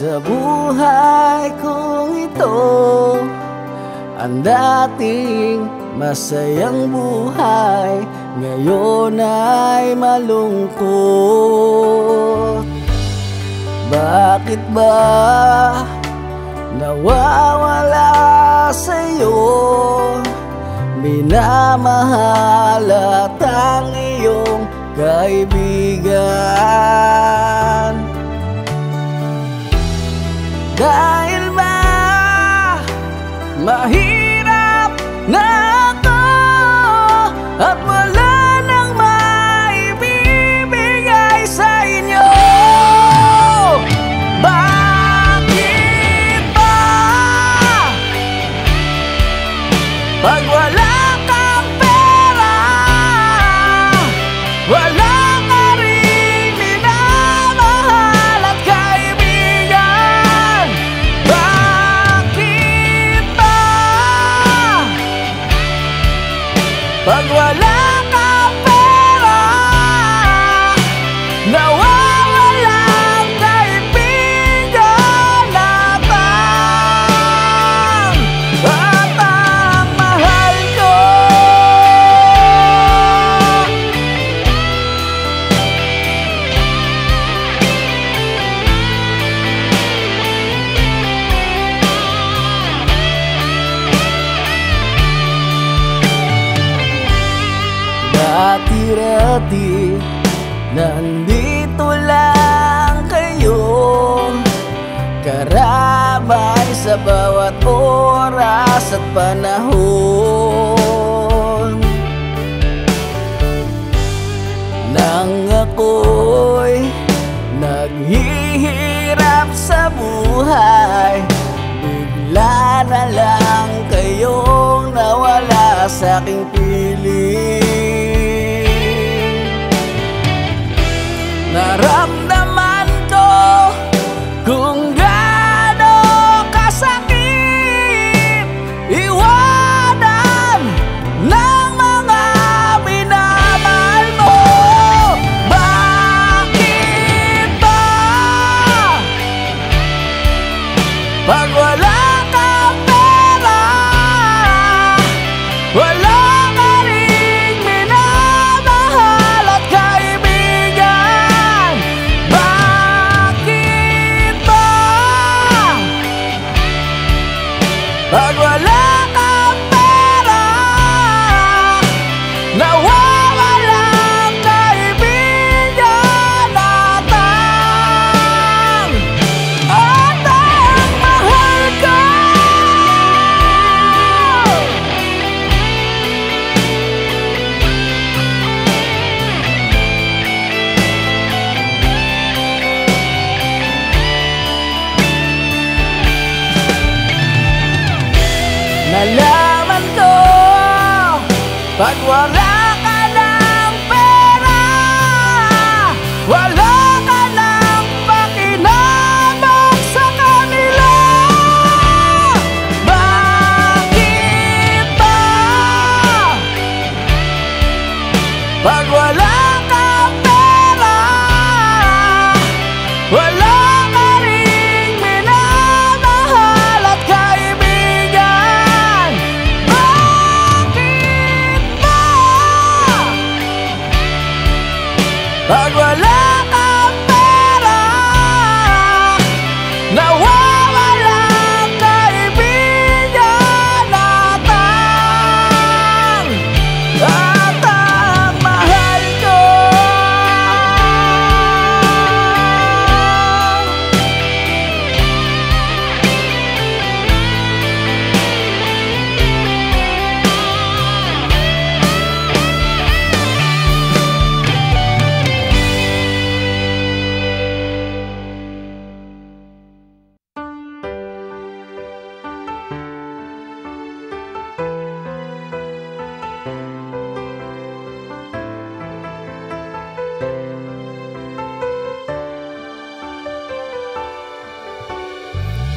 Sa buhay kong ito, ang dating masayang buhay ngayon ay malungkot. Bakit ba nawawala sa'yo? Minamahal at ang iyong kaibigan. Dahil ba mahirap na ako at wala nang maibibigay sa inyo? Bakit ba pag wala kang pera, wala ka rin minamahal at kaibigan? Bakit ba pag wala kang pera, nawawalang kaibigan natin at ang mahal ko? Dati-rati nandito lang kayo, karamay sa bawat oras at panahon. Nang ako'y naghihirap sa buhay, bigla na lang kayong nawala sa aking piling. Naramdaman ko kung gaano kasakit iwanan ng mga minamahal mo. Bakit ba pag wala kang pera, wala ka ring minamahal at kaibigan? Bakit ba pag wala kang pera, nawawalang kaibigan natin at ang mahal ko? Nalaman ko pag wala ka ng pera, wala ka ng pakinabang sa kanila. Bakit ba pag wala kang pera, wala ka ring minamahal at kaibigan? Bakit ba pag wala kang pera, nawawalang kaibigan natin at ang mahal ko?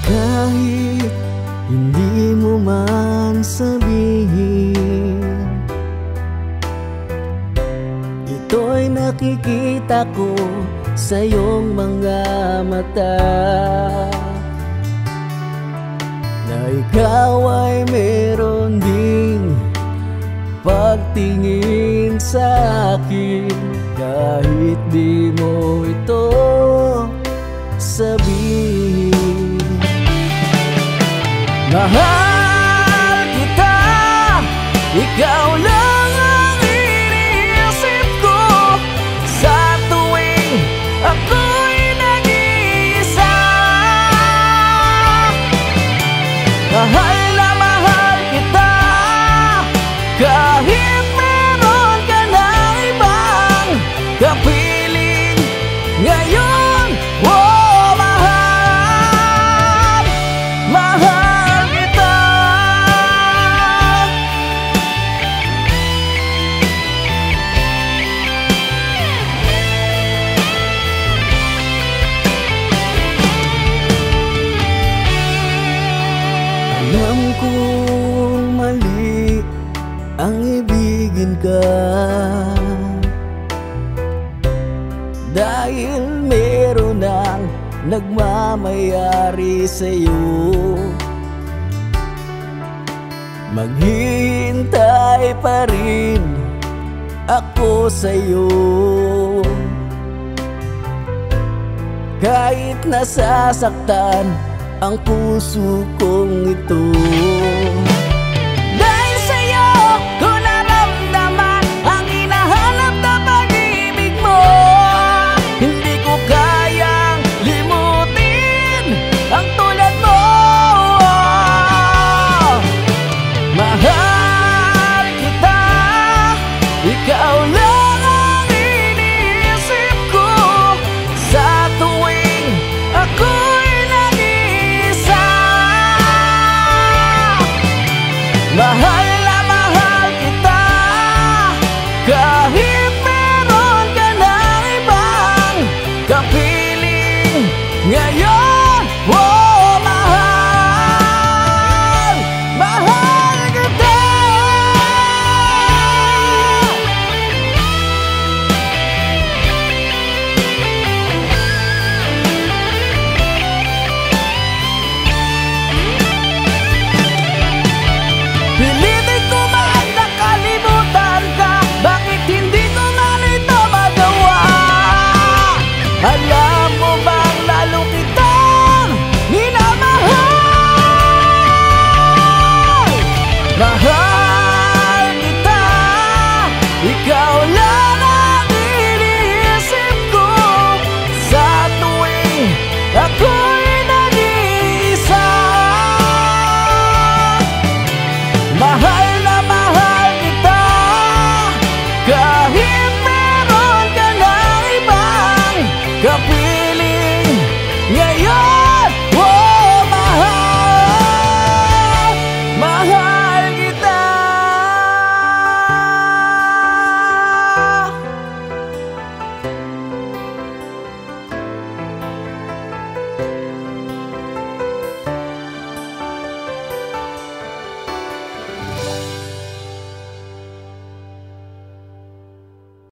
Kahit hindi mo man sabihin, ito'y nakikita ko sa iyong mga mata, na ikaw ay meron ding pagtingin sa akin, kahit di mo ito sabihin. Mahal kita, ikaw lang ang iniisip ko sa tuwing ako'y nag-iisa. Mahal na mahal kita, kahit meron ka na ibang kapiling ngayon. Oh, mahal, mahal kita. Alam kong mali ang ibigin ka, dahil meron ang nagmamayari sa'yo. Maghihintay pa rin ako sa'yo, kahit nasasaktan ang puso kong ito.